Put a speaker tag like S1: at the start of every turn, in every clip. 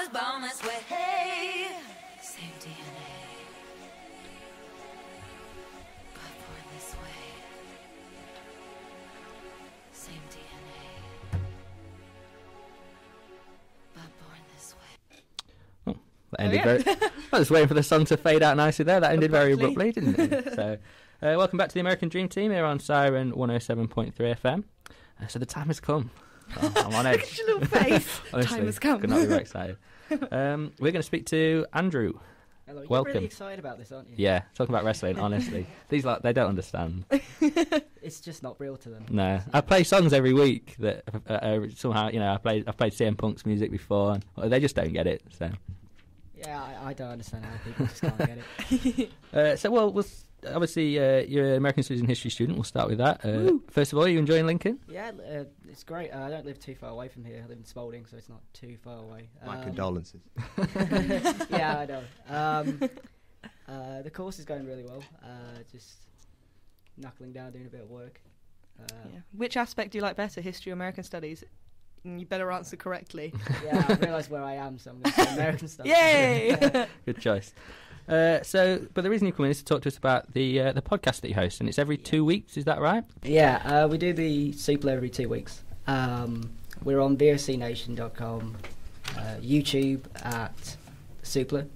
S1: was born this way. Hey, same DNA, but born this way. Same DNA, but born this way.
S2: That ended very. I was waiting for the song to fade out nicely there. That ended very abruptly, didn't it? So, welcome back to the American Dream Team here on Siren 107.3 FM. So the time has come. Oh, I'm on edge.
S3: Your little face.
S2: Honestly,
S3: Time has come.
S2: could not be more excited. We're going to speak to Andrew.
S4: Hello, you're
S2: Welcome.
S4: really excited about this, aren't you?
S2: Yeah, talking about wrestling. Honestly, these they don't understand.
S4: It's just not real to them.
S2: No, I play songs every week that somehow I've played CM Punk's music before, and they just don't get it. So
S4: Yeah, I don't understand how people just can't get it.
S2: we'll obviously you're an American Studies and History student. We'll start with that. First of all, are you enjoying Lincoln?
S4: Yeah, it's great. I don't live too far away from here. I live in Spalding, so it's not too far away.
S5: My condolences.
S4: Yeah, I know. The course is going really well. Just knuckling down, doing a bit of work.
S3: Yeah. Which aspect do you like better, history or American studies? You better answer correctly.
S4: Yeah, I realise where I am, so I'm going to say American stuff.
S3: Yay!
S2: Good choice. But the reason you come in is to talk to us about the podcast that you host, and it's every 2 weeks. Is that right?
S4: Yeah, we do the Suplah every 2 weeks. We're on vocnation.com, YouTube at Suplah,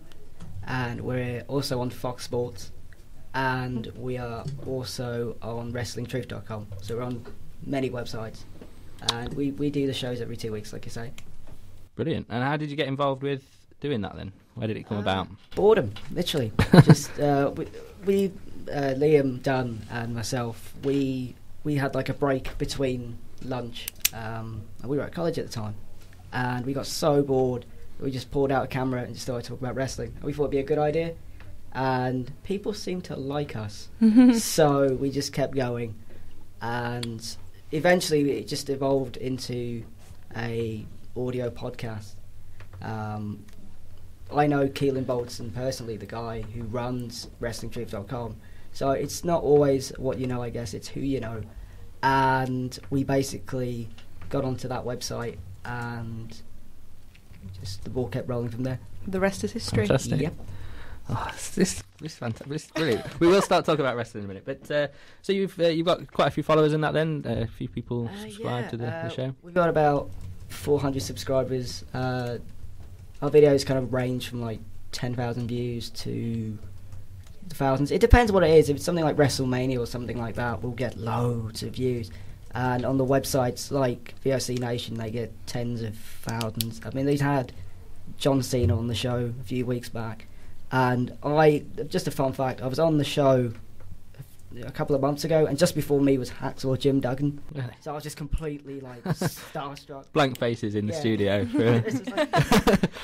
S4: and we're also on Fox Sports, and we are also on wrestlingtruth.com. So we're on many websites, and we do the shows every 2 weeks, like you say.
S2: Brilliant. And how did you get involved with doing that then? Where did it come about?
S4: Boredom, literally. Just we Liam, Dunn, and myself. We had like a break between lunch. And we were at college at the time, and we got so bored that we just pulled out a camera and just started talking about wrestling. And we thought it'd be a good idea, and people seemed to like us, so we just kept going, and eventually it just evolved into a audio podcast. I know Keelan Bolton personally, the guy who runs WrestlingTruth.com. So it's not always what you know, I guess, it's who you know. And we basically got onto that website, and just the ball kept rolling from there.
S3: The rest is history.
S2: Fantastic.
S4: Yep.
S2: Oh, this is fantastic. This is brilliant. We will start talking about wrestling in a minute. But so you've got quite a few followers in that then? A few people subscribe to the show?
S4: We've got about 400 subscribers. Our videos kind of range from like 10,000 views to thousands. It depends what it is. If it's something like WrestleMania or something like that, we'll get loads of views. And on the websites like VOC Nation, they get tens of thousands. I mean, they've had John Cena on the show a few weeks back. And just a fun fact, I was on the show a couple of months ago, and just before me was Hacksaw Jim Duggan.
S2: Really?
S4: So I was just completely like starstruck.
S2: Blank faces in the studio.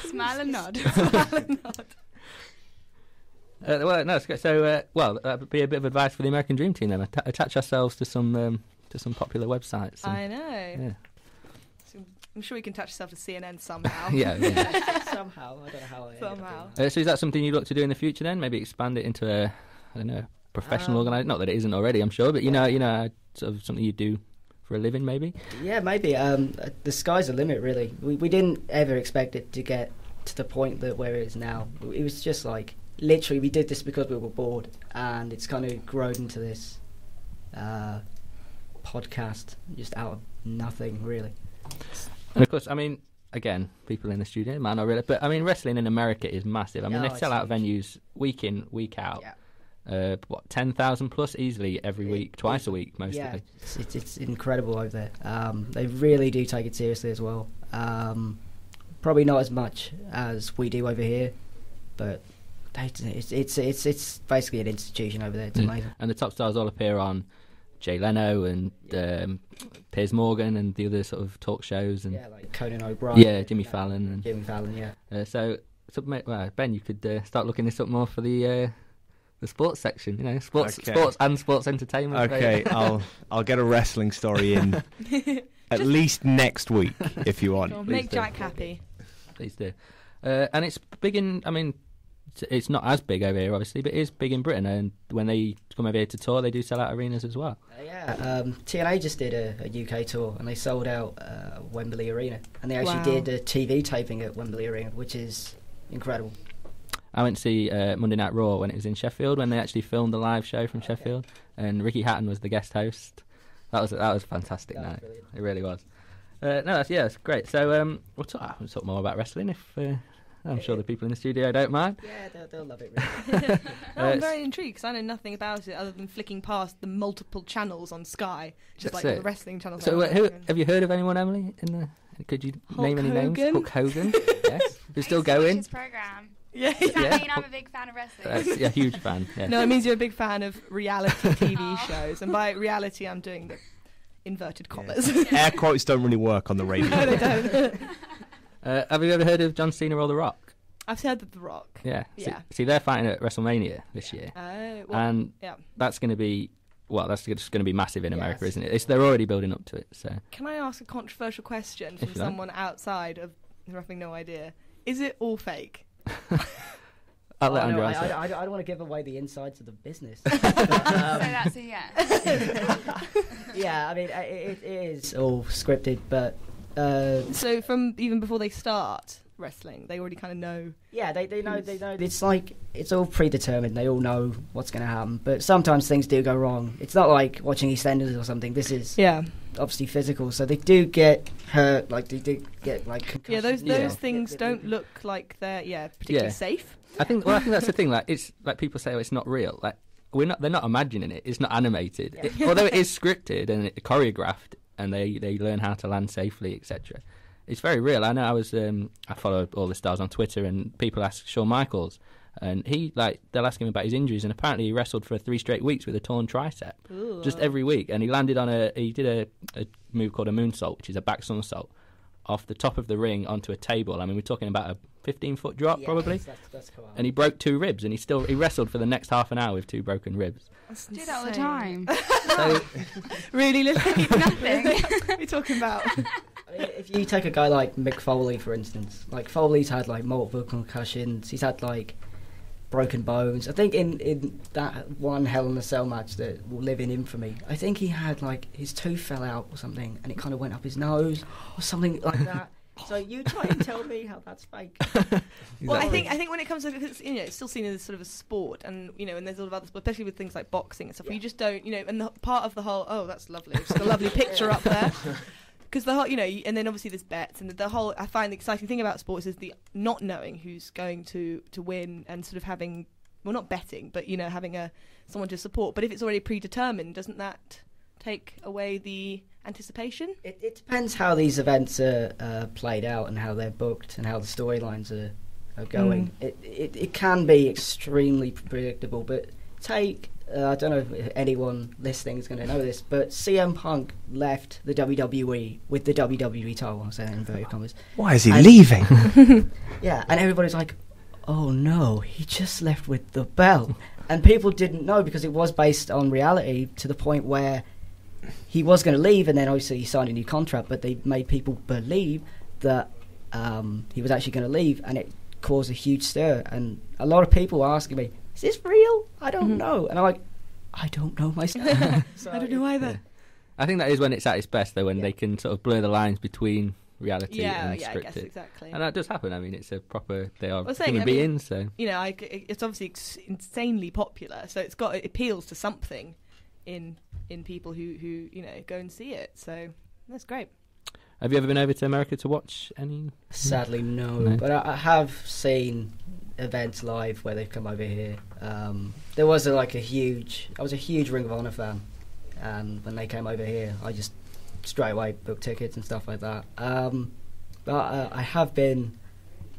S3: Smile and nod.
S2: Well, no, so that would be a bit of advice for the American Dream Team then. Attach ourselves to some popular websites.
S3: I know.
S2: Yeah.
S3: So I'm sure we can attach yourself to CNN somehow.
S2: Yeah.
S4: Somehow, I don't know how.
S3: Somehow.
S2: So is that something you'd look to do in the future then? Maybe expand it into a, I don't know, professional organisation? Not that it isn't already, I'm sure, but you know, sort of something you do for a living, maybe. Yeah,
S4: maybe. The sky's the limit, really. We didn't ever expect it to get to the point where it is now. It was just like literally we did this because we were bored, and it's kind of grown into this podcast just out of nothing, really.
S2: And of course, I mean, again, people in the studio might not really, but I mean, wrestling in America is massive. I mean, they sell out venues week in, week out.
S4: Yeah.
S2: 10,000 plus easily every week, twice a week mostly.
S4: Yeah, it's incredible over there. They really do take it seriously as well. Probably not as much as we do over here, but it's basically an institution over there. It's amazing.
S2: And the top stars all appear on Jay Leno and Piers Morgan and the other sort of talk shows, and
S4: like Conan O'Brien.
S2: Yeah, Jimmy Fallon. And
S4: Jimmy Fallon, yeah.
S2: So Ben, you could start looking this up more for the sports section. You know, sports and sports entertainment.
S5: Okay, I'll get a wrestling story in at least next week if you want.
S3: Make Jack happy.
S2: Please do. And it's big in. I mean, It's not as big over here, obviously, but it is big in Britain. And when they come over here to tour, they do sell out arenas as well.
S4: TNA just did a UK tour, and they sold out Wembley Arena, and they actually did a TV taping at Wembley Arena, which is incredible.
S2: I went to see Monday Night Raw when it was in Sheffield, when they actually filmed the live show from Sheffield, and Ricky Hatton was the guest host. That was a fantastic night. Brilliant. It really was. It's great. So we'll talk more about wrestling if I'm sure the people in the studio don't mind.
S4: Yeah, they'll love it. Really.
S3: I'm very intrigued because I know nothing about it other than flicking past the multiple channels on Sky, just like the wrestling channels.
S2: So have you heard of anyone, Emily? Could you name any names? Hulk Hogan. Yes, who's still going.
S6: His program.
S3: Yeah.
S6: Does that mean I'm a big fan of wrestling?
S2: A huge fan. Yeah.
S3: No, it means you're a big fan of reality TV shows, and by reality, I'm doing the inverted commas.
S5: Yeah. Air quotes don't really work on the radio.
S3: No, they don't.
S2: Have you ever heard of John Cena or The Rock?
S3: I've heard of The Rock.
S2: Yeah. See, they're fighting at WrestleMania this year, and that's going to be that's just going to be massive in America, isn't it? They're already building up to it. So,
S3: can I ask a controversial question from someone outside of having no idea? Is it all fake?
S2: I'll let Andrew answer.
S4: I don't want to give away the insides of the business.
S6: So that's a yes.
S4: Yeah, I mean, it is all scripted, but...
S3: So from even before they start wrestling, they already kind of know...
S4: Yeah, they know. It's like, it's all predetermined. They all know what's going to happen. But sometimes things do go wrong. It's not like watching EastEnders or something. This is obviously physical. So they do get hurt, like they do get like concussions.
S3: Yeah, those things don't look like they're particularly safe.
S2: I think that's the thing. Like, it's like people say, it's not real. Like, they're not imagining it. It's not animated.
S4: Yeah.
S2: Although it is scripted and choreographed, and they learn how to land safely, etc. It's very real. I know. I follow all the stars on Twitter, and people ask Shawn Michaels, and they'll ask him about his injuries, and apparently he wrestled for 3 straight weeks with a torn tricep, just every week, and he landed on he did a move called a moonsault, which is a back somersault, off the top of the ring onto a table. I mean, we're talking about a 15-foot drop, probably.
S4: That's cool.
S2: And he broke 2 ribs, and he wrestled for the next half an hour with 2 broken ribs.
S6: Do that all the time.
S2: So,
S3: really, Lily?
S6: Nothing.
S3: What are you talking about?
S4: I mean, if you take a guy like Mick Foley, for instance, like Foley's had like multiple concussions. He's had like broken bones. I think in that one Hell in a Cell match that will live in infamy, I think he had like his tooth fell out or something, and it kind of went up his nose or something like that. So you try and tell me how that's fake.
S3: Well, I think when it comes to it's still seen as sort of a sport, and and there's all of other sports, especially with things like boxing and stuff. You just don't, and the part of the whole that's lovely, just a lovely picture up there. Because the whole, and then obviously there's bets, and the whole. I find the exciting thing about sports is the not knowing who's going to win, and sort of having, well, not betting, but having someone to support. But if it's already predetermined, doesn't that take away the anticipation?
S4: It depends how these events are played out and how they're booked and how the storylines are going. It can be extremely predictable, but take. I don't know if anyone listening is going to know this, but CM Punk left the WWE with the WWE title. I'm saying in inverted commas.
S5: Why is he leaving?
S4: Yeah, and everybody's like, "Oh no, he just left with the belt," and people didn't know because it was based on reality to the point where he was going to leave, and then obviously he signed a new contract, but they made people believe that he was actually going to leave, and it caused a huge stir. And a lot of people were asking me, "Is this real? I don't know." And I'm like, I don't know myself.
S3: I don't know either.
S2: Yeah. I think that is when it's at its best, though, when they can sort of blur the lines between reality and scripted.
S3: I guess exactly.
S2: And that does happen. I mean, it's a proper. They are
S3: saying,
S2: human beings, so
S3: it's obviously insanely popular. So it appeals to something in people who go and see it. So that's great.
S2: Have you ever been over to America to watch any?
S4: Sadly, no. But I have seen events live where they've come over here. There was I was a huge Ring of Honor fan, and when they came over here, I just straight away booked tickets and stuff like that. But I have been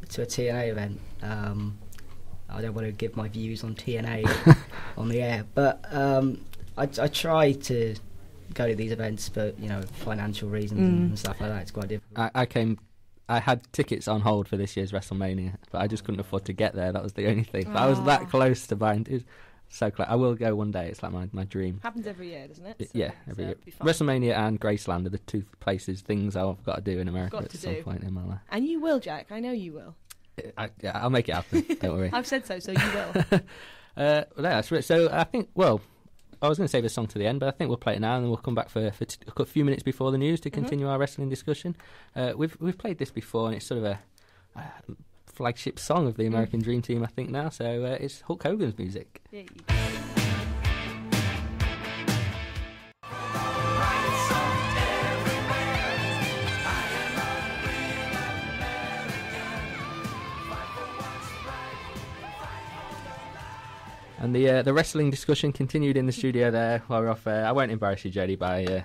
S4: to a TNA event. I don't want to give my views on TNA on the air, but I try to go to these events, but financial reasons and stuff like that. It's quite difficult. I had tickets on hold for this year's WrestleMania, but I just couldn't afford to get there. That was the only thing. But I was that close to buying. It was so close. I will go one day. It's like my dream.
S3: Happens every year, doesn't it?
S2: Every year. WrestleMania and Graceland are the 2 things I've got to do in America
S3: at
S2: some point in my life.
S3: And you will, Jack. I know you will.
S2: I'll make it happen. Don't worry.
S3: I've said so you will.
S2: No, that's right. So I think, well, I was going to save a song to the end, but I think we'll play it now, and then we'll come back for a few minutes before the news to continue our wrestling discussion. We've played this before, and it's sort of a flagship song of the American Dream Team, I think now. So it's Hulk Hogan's music.
S3: Yeah,
S2: And the wrestling discussion continued in the studio there while we're off air. I won't embarrass you, Jodie, by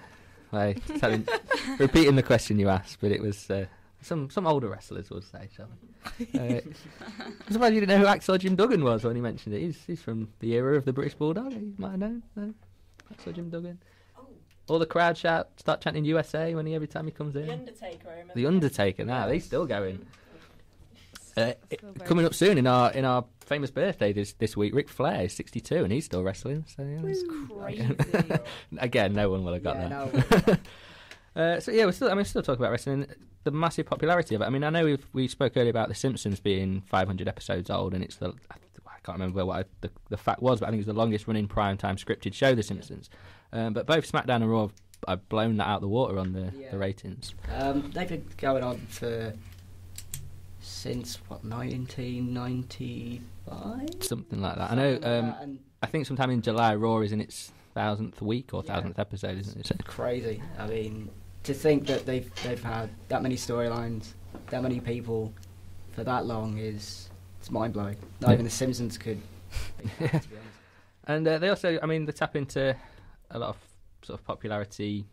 S2: repeating the question you asked, but it was some older wrestlers would say, shall we? I'm surprised you didn't know who Axel Jim Duggan was when he mentioned it. He's from the era of the British Bulldog. You might have known. No? Axel Jim Duggan. All the crowd start chanting USA every time he comes in.
S7: The Undertaker, I remember.
S2: The Undertaker, now he's still going. Coming up soon in our famous birthday this week, Ric Flair is 62 and he's still wrestling. So
S3: It's crazy.
S2: again, no one will have got that.
S4: No.
S2: So yeah, we're still talking about wrestling, the massive popularity of it. I mean, I know we spoke earlier about The Simpsons being 500 episodes old, and it's I can't remember what the fact was, but I think it's the longest running primetime scripted show, The Simpsons. But both SmackDown and Raw have blown that out of the water on the ratings.
S4: They've been going on since 1995,
S2: something like that. I know. I think sometime in July, Raw is in its 1000th week or 1000th episode, isn't it?
S4: It's crazy. I mean, to think that they've had that many storylines, that many people for that long it's mind blowing. Not even The Simpsons could. To be honest.
S2: And they also, they tap into a lot of sort of popularity.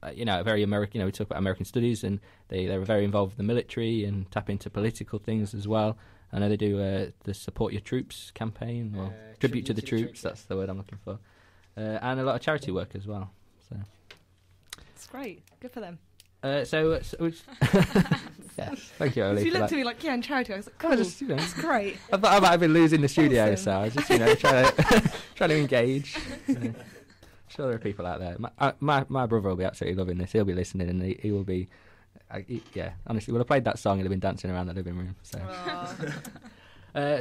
S2: Very American. We talk about American studies, and they're very involved with the military and tap into political things as well. I know they do the Support Your Troops campaign, or Tribute to the Troops. That's the word I'm looking for, and a lot of charity work as well. So
S3: It's great. Good for them.
S2: yes, thank you, Oli.
S3: You
S2: for
S3: looked
S2: that.
S3: at me like, and charity. I was like, cool.
S2: That's
S3: great.
S2: I thought I might have been losing the studio,
S3: Awesome.
S2: so I was just trying to engage. Sure, there are people out there. My brother will be absolutely loving this. He'll be listening, and he will be. Honestly, when I played that song, he'll have been dancing around the living room. So,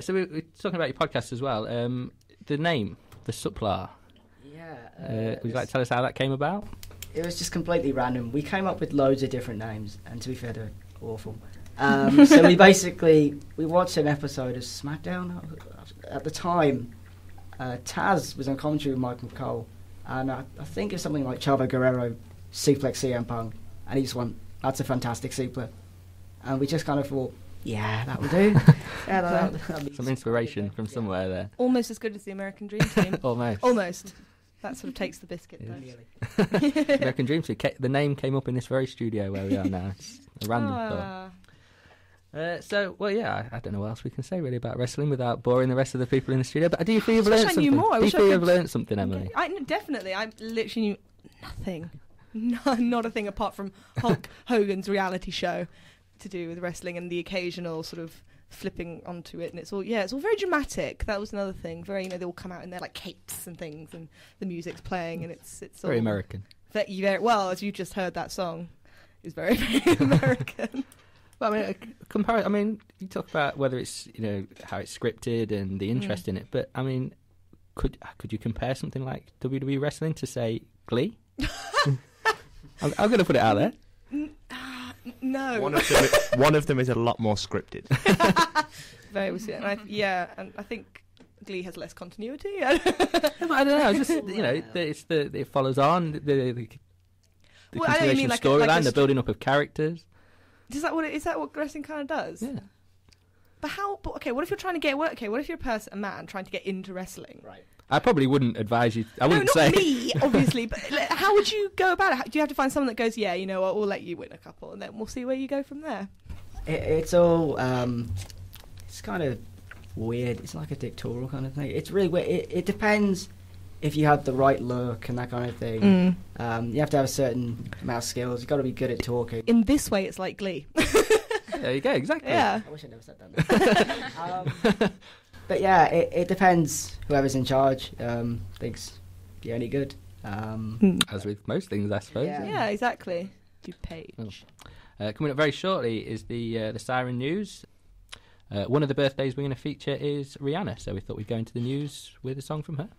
S2: so we're talking about your podcast as well. The name, the Suplah.
S4: Yeah.
S2: Would you like to tell us how that came about?
S4: It was just completely random. We came up with loads of different names, and to be fair, they're awful. So we watched an episode of SmackDown. At the time, Taz was on commentary with Michael Cole, and I think it's something like Chavo Guerrero suplex CM Punk, and he just went, "That's a fantastic suplex," and we just kind of thought, "Yeah, that will do." That'd be
S2: Some inspiration from somewhere there.
S3: Almost as good as the American Dream Team.
S2: Almost.
S3: That sort of takes the biscuit.
S2: Yeah.
S3: Though.
S2: American Dream Team. The name came up in this very studio where we are now. It's a random thought. I don't know what else we can say really about wrestling without boring the rest of the people in the studio. But do you feel you've learned something? Do you feel you've learned something, Emily?
S3: Definitely. I literally knew nothing. Not a thing apart from Hulk Hogan's reality show to do with wrestling and the occasional sort of flipping onto it, and it's all very dramatic. That was another thing. Very, they all come out in their like capes and things, and the music's playing, and it's
S2: very
S3: all
S2: American.
S3: Very well, as you just heard, that song is very, very American.
S2: Well, you talk about whether it's how it's scripted and the interest in it, but I mean, could you compare something like WWE wrestling to say Glee? I'm going to put it out there.
S3: No.
S5: One of them is a lot more scripted.
S3: Very well said. And I think Glee has less continuity.
S2: I don't know. Just it follows on the continuation of storyline, the building up of characters.
S3: Is that what wrestling kind of does?
S2: Yeah.
S3: But how? But okay, what if you're trying to get? What if you're a man trying to get into wrestling?
S4: Right.
S2: I probably wouldn't advise you. I wouldn't
S3: not
S2: say.
S3: me, obviously. But how would you go about it? Do you have to find someone that goes, yeah, you know what, we'll let you win a couple, and then we'll see where you go from there?
S4: It's all. It's kind of weird. It's like a dictatorial kind of thing. It's really weird. It depends if you have the right look and that kind of thing. You have to have a certain amount of skills. You've got to be good at talking.
S3: In this way, it's like Glee.
S2: There you go. Exactly.
S3: Yeah.
S4: I wish I never said that. But yeah, it depends. Whoever's in charge thinks you're any good.
S2: As with most things, I suppose.
S3: Yeah, exactly. You page.
S2: Coming up very shortly is the Siren news. One of the birthdays we're going to feature is Rihanna, so we thought we'd go into the news with a song from her.